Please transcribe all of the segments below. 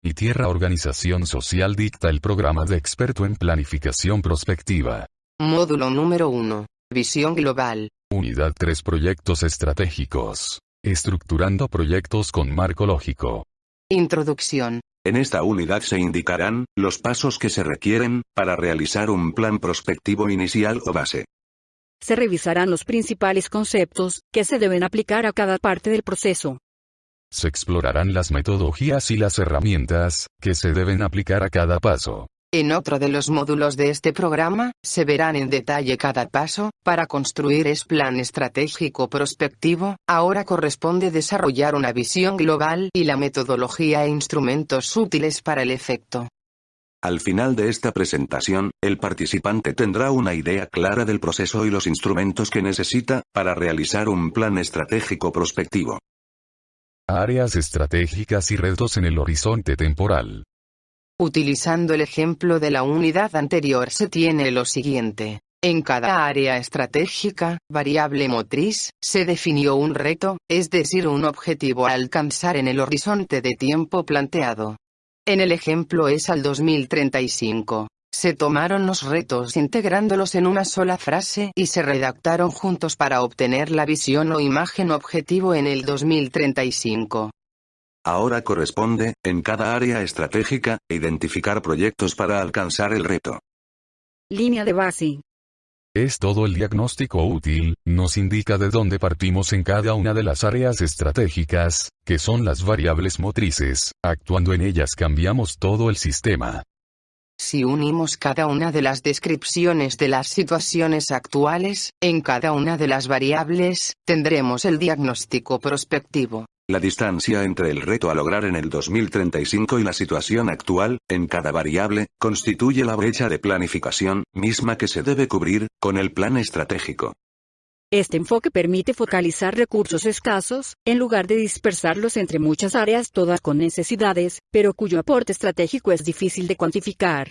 y Tierra. Organización Social dicta el programa de experto en planificación prospectiva. Módulo número 1. Visión global. Unidad 3. Proyectos estratégicos. Estructurando proyectos con marco lógico. Introducción. En esta unidad se indicarán los pasos que se requieren para realizar un plan prospectivo inicial o base. Se revisarán los principales conceptos que se deben aplicar a cada parte del proceso. Se explorarán las metodologías y las herramientas que se deben aplicar a cada paso. En otro de los módulos de este programa, se verán en detalle cada paso. Para construir ese plan estratégico prospectivo, ahora corresponde desarrollar una visión global y la metodología e instrumentos útiles para el efecto. Al final de esta presentación, el participante tendrá una idea clara del proceso y los instrumentos que necesita para realizar un plan estratégico prospectivo. Áreas estratégicas y retos en el horizonte temporal. Utilizando el ejemplo de la unidad anterior, se tiene lo siguiente. En cada área estratégica, variable motriz, se definió un reto, es decir, un objetivo a alcanzar en el horizonte de tiempo planteado. En el ejemplo es al 2035. Se tomaron los retos integrándolos en una sola frase y se redactaron juntos para obtener la visión o imagen objetivo en el 2035. Ahora corresponde, en cada área estratégica, identificar proyectos para alcanzar el reto. Línea de base. Es todo el diagnóstico útil, nos indica de dónde partimos en cada una de las áreas estratégicas, que son las variables motrices. Actuando en ellas cambiamos todo el sistema. Si unimos cada una de las descripciones de las situaciones actuales, en cada una de las variables, tendremos el diagnóstico prospectivo. La distancia entre el reto a lograr en el 2035 y la situación actual, en cada variable, constituye la brecha de planificación, misma que se debe cubrir, con el plan estratégico. Este enfoque permite focalizar recursos escasos, en lugar de dispersarlos entre muchas áreas todas con necesidades, pero cuyo aporte estratégico es difícil de cuantificar.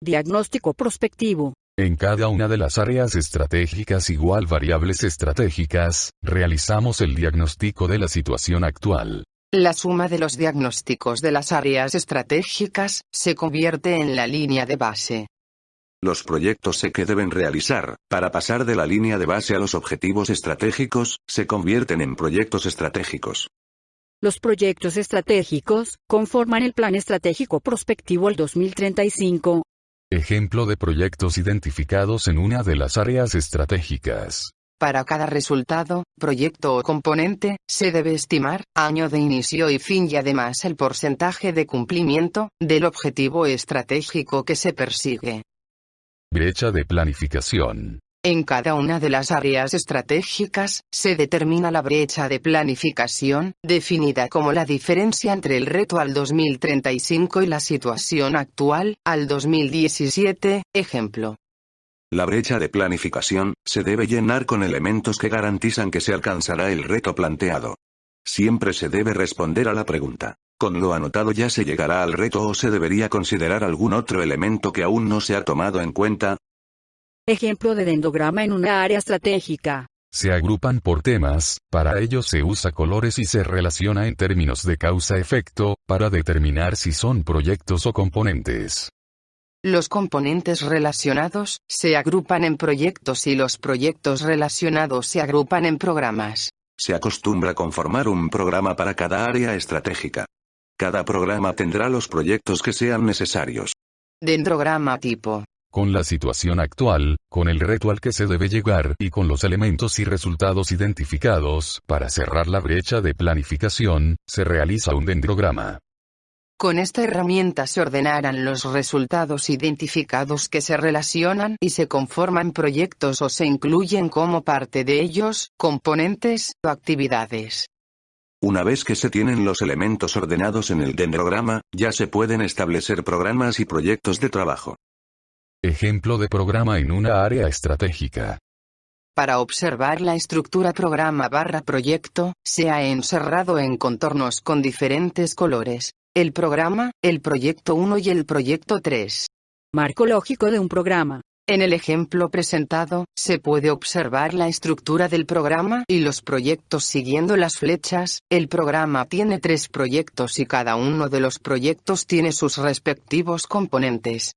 Diagnóstico prospectivo. En cada una de las áreas estratégicas igual variables estratégicas, realizamos el diagnóstico de la situación actual. La suma de los diagnósticos de las áreas estratégicas, se convierte en la línea de base. Los proyectos que deben realizar, para pasar de la línea de base a los objetivos estratégicos, se convierten en proyectos estratégicos. Los proyectos estratégicos conforman el plan estratégico prospectivo al 2035. Ejemplo de proyectos identificados en una de las áreas estratégicas. Para cada resultado, proyecto o componente, se debe estimar año de inicio y fin y además el porcentaje de cumplimiento del objetivo estratégico que se persigue. Brecha de planificación. En cada una de las áreas estratégicas, se determina la brecha de planificación, definida como la diferencia entre el reto al 2035 y la situación actual, al 2017, ejemplo. La brecha de planificación, se debe llenar con elementos que garantizan que se alcanzará el reto planteado. Siempre se debe responder a la pregunta, ¿con lo anotado ya se llegará al reto o se debería considerar algún otro elemento que aún no se ha tomado en cuenta? Ejemplo de dendrograma en una área estratégica. Se agrupan por temas, para ello se usa colores y se relaciona en términos de causa-efecto, para determinar si son proyectos o componentes. Los componentes relacionados, se agrupan en proyectos y los proyectos relacionados se agrupan en programas. Se acostumbra conformar un programa para cada área estratégica. Cada programa tendrá los proyectos que sean necesarios. Dendrograma tipo. Con la situación actual, con el reto al que se debe llegar y con los elementos y resultados identificados, para cerrar la brecha de planificación, se realiza un dendrograma. Con esta herramienta se ordenarán los resultados identificados que se relacionan y se conforman proyectos o se incluyen como parte de ellos, componentes o actividades. Una vez que se tienen los elementos ordenados en el dendrograma, ya se pueden establecer programas y proyectos de trabajo. Ejemplo de programa en una área estratégica. Para observar la estructura programa/proyecto, se ha encerrado en contornos con diferentes colores. El programa, el proyecto 1 y el proyecto 3. Marco lógico de un programa. En el ejemplo presentado, se puede observar la estructura del programa y los proyectos siguiendo las flechas. El programa tiene 3 proyectos y cada uno de los proyectos tiene sus respectivos componentes.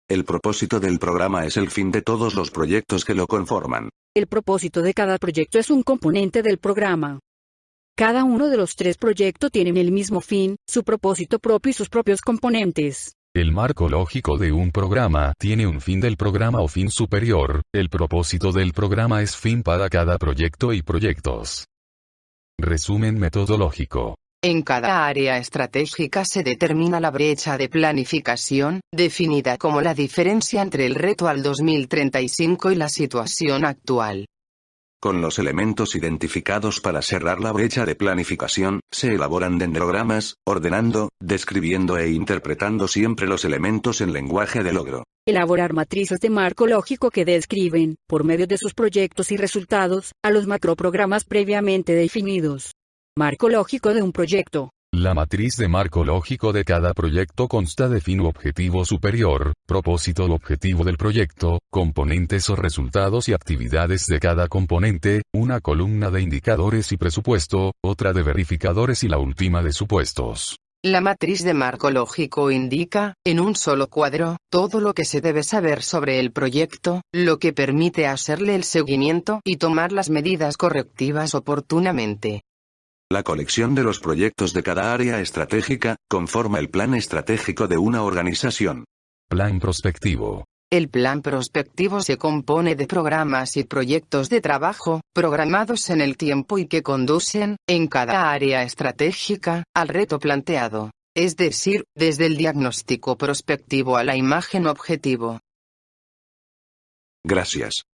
El propósito del programa es el fin de todos los proyectos que lo conforman. El propósito de cada proyecto es un componente del programa. Cada uno de los 3 proyectos tienen el mismo fin, su propósito propio y sus propios componentes. El marco lógico de un programa tiene un fin del programa o fin superior. El propósito del programa es fin para cada proyecto y proyectos. Resumen metodológico. En cada área estratégica se determina la brecha de planificación, definida como la diferencia entre el reto al 2035 y la situación actual. Con los elementos identificados para cerrar la brecha de planificación, se elaboran dendrogramas, ordenando, describiendo e interpretando siempre los elementos en lenguaje de logro. Elaborar matrices de marco lógico que describen, por medio de sus proyectos y resultados, a los macroprogramas previamente definidos. Marco lógico de un proyecto. La matriz de marco lógico de cada proyecto consta de fin u objetivo superior, propósito u objetivo del proyecto, componentes o resultados y actividades de cada componente, una columna de indicadores y presupuesto, otra de verificadores y la última de supuestos. La matriz de marco lógico indica, en un solo cuadro, todo lo que se debe saber sobre el proyecto, lo que permite hacerle el seguimiento y tomar las medidas correctivas oportunamente. La colección de los proyectos de cada área estratégica, conforma el plan estratégico de una organización. Plan prospectivo. El plan prospectivo se compone de programas y proyectos de trabajo, programados en el tiempo y que conducen, en cada área estratégica, al reto planteado. Es decir, desde el diagnóstico prospectivo a la imagen objetivo. Gracias.